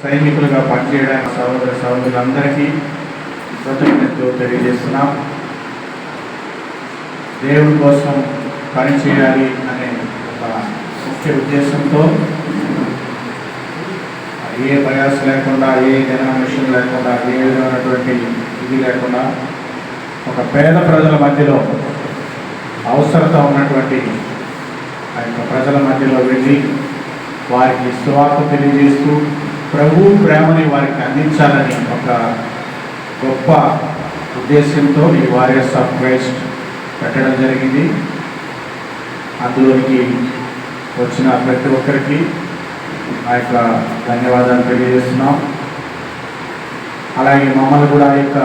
సైనికులుగా పనిచేయడానికి సహోదర సహోదరులందరికీ కృతజ్ఞతలు తెలియజేస్తున్నాం. దేవుడి కోసం పనిచేయాలి అనే ఒక ముఖ్య ఉద్దేశంతో ఏ ప్రయాస లేకుండా, ఏ డినామినేషన్ లేకుండా, ఏ విధమైనటువంటి ఇది లేకుండా ఒక పేద ప్రజల మధ్యలో అవసరత ఉన్నటువంటి ఆ యొక్క ప్రజల మధ్యలో వెళ్ళి వారికి సువార్త తెలియజేస్తూ ప్రభు ప్రేమని వారికి అందించాలని ఒక గొప్ప ఉద్దేశంతో ఈ వారియర్స్ ఆఫ్ క్రైస్ట్ పెట్టడం జరిగింది. అందులోనికి వచ్చిన ప్రతి ఒక్కరికి ఆ యొక్క ధన్యవాదాలు తెలియజేస్తున్నాం. అలాగే మమ్మల్ని కూడా ఆ యొక్క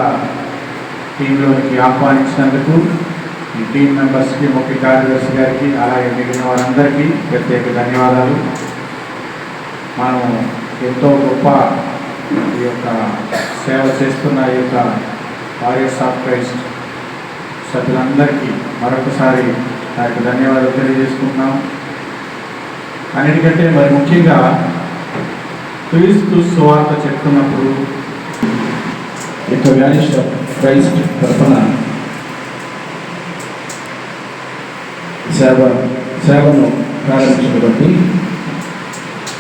టీంలోనికి ఆహ్వానించినందుకు ఈ టీం మెంబర్స్కి, ముఖ్య కార్యదర్శి గారికి, అలాగే మిగిలిన వారందరికీ ప్రత్యేక ధన్యవాదాలు. మనం ఎంతో గొప్ప ఈ యొక్క సేవ చేస్తున్న ఈ యొక్క వారియర్స్ ఆఫ్ క్రైస్ట్ సభ్యులందరికీ మరొకసారి ఆ యొక్క ధన్యవాదాలు తెలియజేసుకుంటున్నాం. అన్నిటికంటే మరి ముఖ్యంగా క్రీస్తు సువార్త చెప్తున్నప్పుడు యొక్క వారియర్స్ ఆఫ్ క్రైస్ట్ తరఫున సేవను ప్రారంభించినటువంటి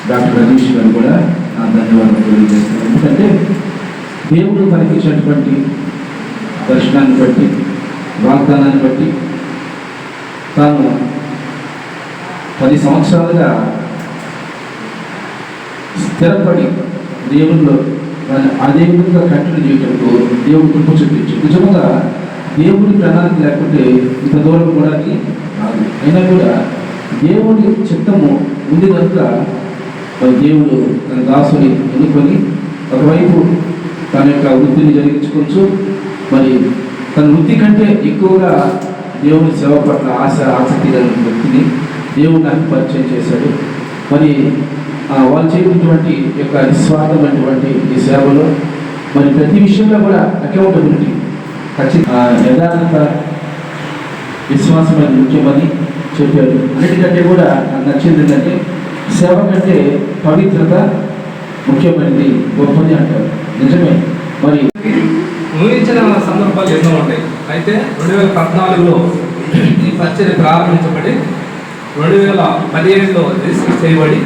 డాక్టర్ రజీష్ గారు కూడా నా ధన్యవాదాలు తెలియజేస్తున్నాను. ఎందుకంటే దేవుడు తనకిచ్చినటువంటి దర్శనాన్ని బట్టి, వాగ్దానాన్ని బట్టి తాను 10 సంవత్సరాలుగా స్థిరపడి దేవుల్లో అదే విధంగా కంటిన్యూ చేయడంతో దేవుడు కృప చూపించి నిజంగా దేవుడి ప్రణాళిక లేకుంటే ఇంత దూరం కూడా రాదు. అయినా కూడా దేవుడి చిత్తము ఉంది కనుక దేవుడు తన దాసుని ఎన్నుకొని ఒకవైపు తన యొక్క వృత్తిని జరిగించుకోవచ్చు, మరి తన వృత్తి కంటే ఎక్కువగా దేవుని సేవ పట్ల ఆసక్తి కలిగిన వ్యక్తిని దేవుడు నాకు పరిచయం చేశాడు. మరి వాళ్ళు చేసినటువంటి యొక్క నిస్వార్థమైనటువంటి ఈ సేవలో మరి ప్రతి విషయంలో కూడా అకౌంటబిలిటీ, యథార్థత, విశ్వాసమైన ముఖ్యమని చెప్పారు. అన్నిటికంటే కూడా నాకు నచ్చింది ఏంటంటే సేవ కంటే పవిత్రత ముఖ్యమైనది, గొప్పది అంటారు. నిజమే. మరి ఊహించిన సందర్భాలు ఎన్నో ఉంటాయి. అయితే 2014లో ఈ పరిచర్య ప్రారంభించబడి 2017లో రిజిస్టర్ చేయబడి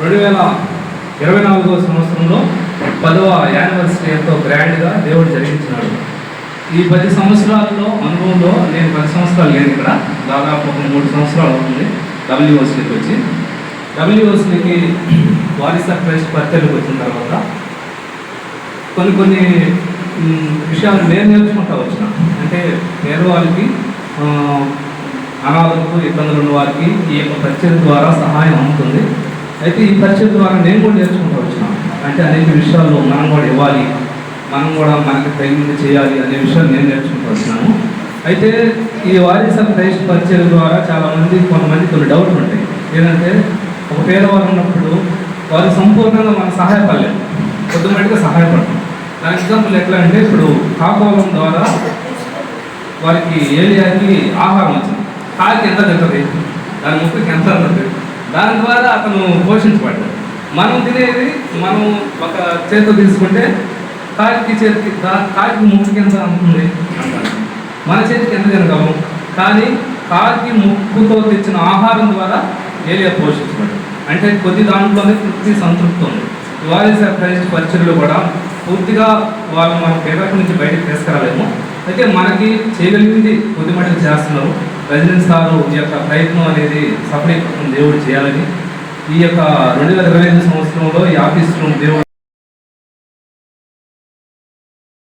2024వ సంవత్సరంలో 10వ యానివర్సరీ ఎంతో గ్రాండ్గా దేవుడు జరిగించినాడు. ఈ 10 సంవత్సరాల్లో అనుభవంలో నేను 10 సంవత్సరాలు లేను ఇక్కడ, దాదాపు ఒక 3 సంవత్సరాలు అవుతుంది WOCకి వచ్చి. WOCకి వారియర్స్ ఆఫ్ క్రైస్ట్ పరిచర్యకు వచ్చిన తర్వాత కొన్ని విషయాలు నేను నేర్చుకుంటా వచ్చిన. అంటే పేదవాళ్ళకి, అనాథలకు, ఇబ్బందులు ఉన్న వారికి ఈ యొక్క పరిచర్య ద్వారా సహాయం అందుతుంది. అయితే ఈ పరిచర్య ద్వారా నేను కూడా నేర్చుకుంటూ వచ్చిన. అంటే అనేక విషయాల్లో మనం కూడా ఇవ్వాలి, మనం కూడా మనకి తగినది చేయాలి అనే విషయాలు నేను నేర్చుకుంటూ వచ్చినాను. అయితే ఈ వారియర్స్ ఆఫ్ క్రైస్ట్ పరిచర్య ద్వారా కొంతమంది కొన్ని డౌట్లు ఉంటాయి. ఏంటంటే ఒక పేదవారు ఉన్నప్పుడు వారు సంపూర్ణంగా మనం సహాయపడలేము, కొద్దిమట్టుగా సహాయపడతాం. దాని ఎగ్జాంపుల్ ఎట్లా అంటే, ఇప్పుడు కాకోలం ద్వారా వారికి ఏలియాకి ఆహారం వచ్చింది. కాకి ఎంత తింటుంది, దాని ముక్కుకి ఎంత ఉంటుంది, దాని ద్వారా అతను పోషించబడ్డాడు. మనం తినేది మనం ఒక చేతితో తీసుకుంటే కాకి ముక్కుకి ఎంత ఉంటుంది అంటారు, మన చేతికి ఎంత తినగలము. కానీ కాకి ముక్కుతో తెచ్చిన ఆహారం ద్వారా ఏలియా పోషించబడ్డాడు. అంటే కొద్ది దాంట్లోనే తృప్తి, సంతృప్తి ఉంది. వారియర్స్ ఆఫ్ క్రైస్ట్ పరిచర్యలు కూడా పూర్తిగా వాళ్ళు మన పేదరికం నుంచి బయటకు తీసుకురాలేము. అయితే మనకి చేయగలిగింది కొద్ది మటుకు చేస్తున్నారు. రెసిడెన్స్ సారు ఈ యొక్క ప్రయత్నం అనేది సఫలీకృతం దేవుడు చేయాలని, ఈ యొక్క 2025 సంవత్సరంలో ఈ ఆఫీస్ రూమ్ దేవుడు